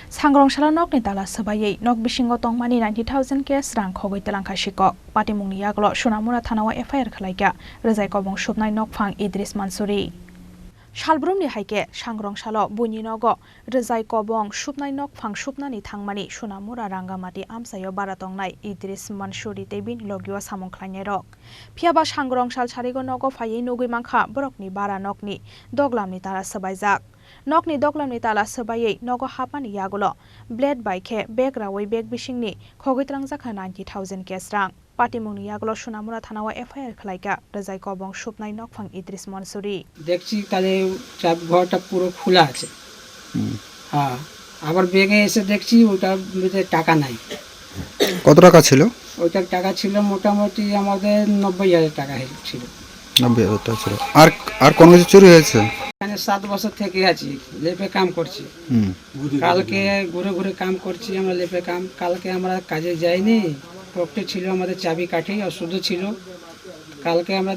Sangrongshalo nok ni tala sabayei nok bisingo tongmani 90,000 kes rang khogoi telangka shikok patimungni yaglo Sonamura thanawa FIR khlaika rezai kobong shubnai nok phang Idris Mansuri Shalbrumni haike Sangrongshalo buninogo rezai kobong shubnai nok phang shubnani thangmani Sonamura rangamati amsayo baratongnai Idris Mansuri tebin logio samong khlainai rok phiaba Sangrongshal sarigo nogo phayei nugui mangkha borokni bara nokni doglamni tala sabaijak Nokni doklamni tala sabayei nogo hapani yagulo blade baike beg rawai beg bisingni khogitrangjaka 90,000 kesrang patimungni yagulo Sonamura thanawa FIR khlaika rezai kobong shubnai nokphang Idris Mansuri দেখছি তাহলে চাপ ঘরটা পুরো খোলা আছে হ্যাঁ আবার ব্যাগে এসে দেখছি ওটার মধ্যে টাকা নাই কত টাকা ছিল ওইটার টাকা ছিল মোটামুটি আমাদের 90,000 টাকা ছিল 90,000 টাকা ছিল আর কোন কিছু চুরি হয়েছে এখানে 7 বছর থেকে আছি লেপে কাম করছি কালকে ঘুরে ঘুরে কাম করছি আমরা লেপে কাম কালকে আমরা কাজে যাইনি পকেটে ছিল আমাদের চাবি কাঠি ওষুধ ছিল কালকে আমরা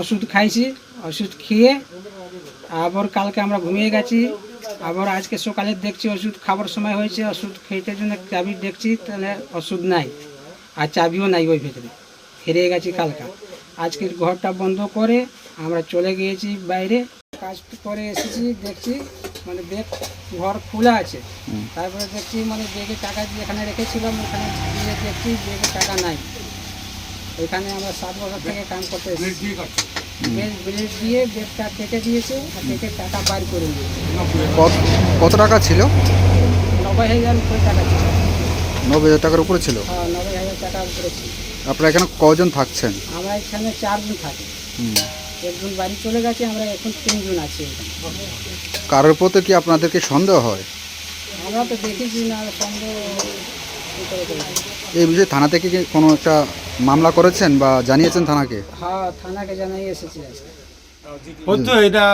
ওষুধ খাইছি ওষুধ খেয়ে আবার কালকে আমরা ঘুমিয়ে গেছি আবার আজকে সকালে দেখছি ওষুধ খাবার সময় হয়েছে ওষুধ খেতে জন্য চাবি দেখছি তাহলে ওষুধ নাই আর চাবিও নাই ওই ভেতরে হেরে গেছি কালকে আজকে ঘরটা বন্ধ করে আমরা চলে গিয়েছি বাইরে কাজ করে এসেছি দেখছি মানে ব্যাগ ঘর খোলা আছে তারপরে দেখছি মানে ব্যাগে টাকা যেখানে রেখেছিলাম ওখানে দিয়ে দেখছি ব্যাগে টাকা নাই ওইখানে আমরা 7 বছর থেকে কাম করতে এসেছি ব্লেড দিয়ে ব্যাগটা কেটে দিয়েছে আর কেটে টাকা বাইর করে দিয়েছে কত টাকা ছিল 90,000 উপরে টাকা ছিল 90,000 টাকার উপরে ছিল হ্যাঁ 90,000 টাকার উপরে ছিল আপনারা এখানে কজন থাকছেন আমরা এখানে 4 জন থাকি একজন বাড়ি চলে গেছে আমরা এখন 3 জন আছি কারোর প্রতি কি আপনাদেরকে সন্দেহ হয় আমরা তো দেখেছি না সন্দেহ এই বিষয়ে থানা থেকে কি কোনো একটা মামলা করেছেন বা জানিয়েছেন থানাকে হ্যাঁ থানাকে জানাই এসেছি আজকে হয়তো এটা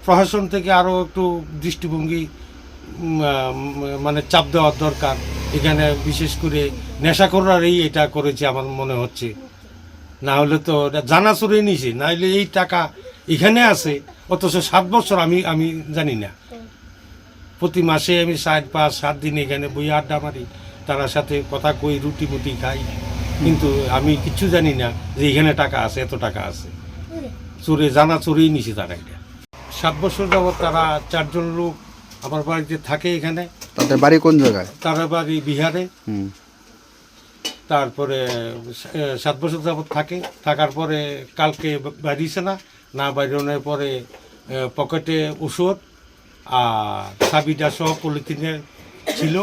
প্রশাসন থেকে আরও একটু দৃষ্টিভঙ্গি মানে চাপ দেওয়ার দরকার এখানে বিশেষ করে নেশাখোররাই এটা করেছে আমার মনে হচ্ছে না হলে তো জানা চুরে নিয়েছে না হলে এই টাকা এখানে আছে অথচ 7 বছর আমি জানি না প্রতি মাসে আমি 4-5-7 দিন এখানে বই আড্ডা মারি তার সাথে কথা কই রুটি মুটি খাই কিন্তু আমি কিছু জানি না যে এখানে টাকা আছে এত টাকা আছে চোরে জানা চুরেই নিছে তারা এটা 7 বছর যাবৎ তারা 4 জন লোক আমার বাড়িতে থাকে এখানে তাদের বাড়ি কোন জায়গায় তার বাড়ি বিহারে তারপরে 7 বছর যাবৎ থাকার পরে কালকে বাড়িছে না বাইরনের পরে পকেটে ওষুধ আর চাবিটা সহ পলিথিনে ছিল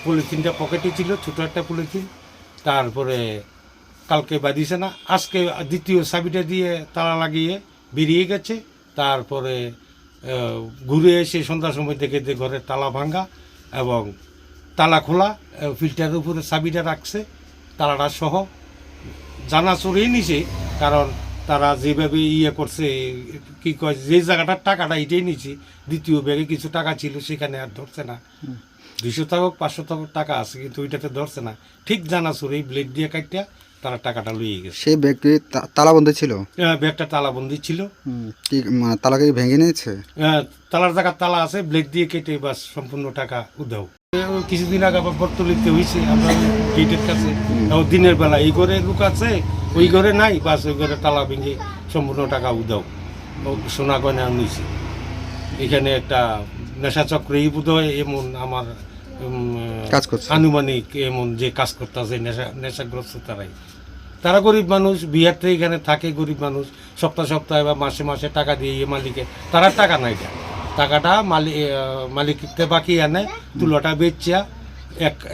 পলিথিনটা পকেটে ছিল ছোটো একটা পলিথিন তারপরে কালকে বাঁধিছে না আজকে দ্বিতীয় চাবিটা দিয়ে তালা লাগিয়ে বেরিয়ে গেছে তারপরে ঘুরে এসে সন্ধ্যার সময় দেখে ঘরের তালা ভাঙা এবং তালা খোলা ফিল্টারের উপরে চাবিটা রাখছে তালাটা সহ জানা চুরেই নিছে কারণ তারা যেভাবে করছে কি কয় যে জায়গাটার টাকাটা এটাই নিছে দ্বিতীয় ব্যাগে কিছু টাকা ছিল সেখানে আর ধরছে না 200 টাকা 500 টাকা আছে কিন্তু ওইটাতে ধরছে না ঠিক জানা চুরেই ব্লেড দিয়ে কাটিয়া তারা টাকাটা লইয়ে গেছে সেই ব্যাগটি তালাবন্ধ ছিল ব্যাগটা তালাবন্দি ছিল কি তালাকে ভেঙে নিয়েছে তালার জায়গা তালা আছে ব্লেড দিয়ে কেটে বাস সম্পূর্ণ টাকা উধাও কিছুদিন আগে আবার বর্তলিতে হয়েছে আমরা গেটের কাছে দিনের বেলা এই ঘরে লোক আছে ওই ঘরে নাই বাস ওই ঘরে তালা ভেঙে সম্পূর্ণ টাকা উধাও সোনা গয়না নিয়েছে এখানে একটা নেশা চক্রে এই বোধ হয় এমন আমার কাজ করছে আনুমানিক এমন যে কাজ করতে আছে নেশাগ্রস্ত তারা গরিব মানুষ বিহার থেকে এখানে থাকে গরিব মানুষ সপ্তাহে বা মাসে মাসে টাকা দিয়ে মালিকে তারা টাকা নাই টাকাটা মালিককে বাকি আনে তুলাটা বেচিয়া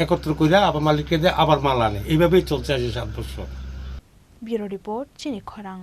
একত্র করে আবার মালিককে দিয়ে আবার মাল আনে এইভাবেই চলছে আজ 7 বছর ব্যুরো রিপোর্ট চিনি খরাং।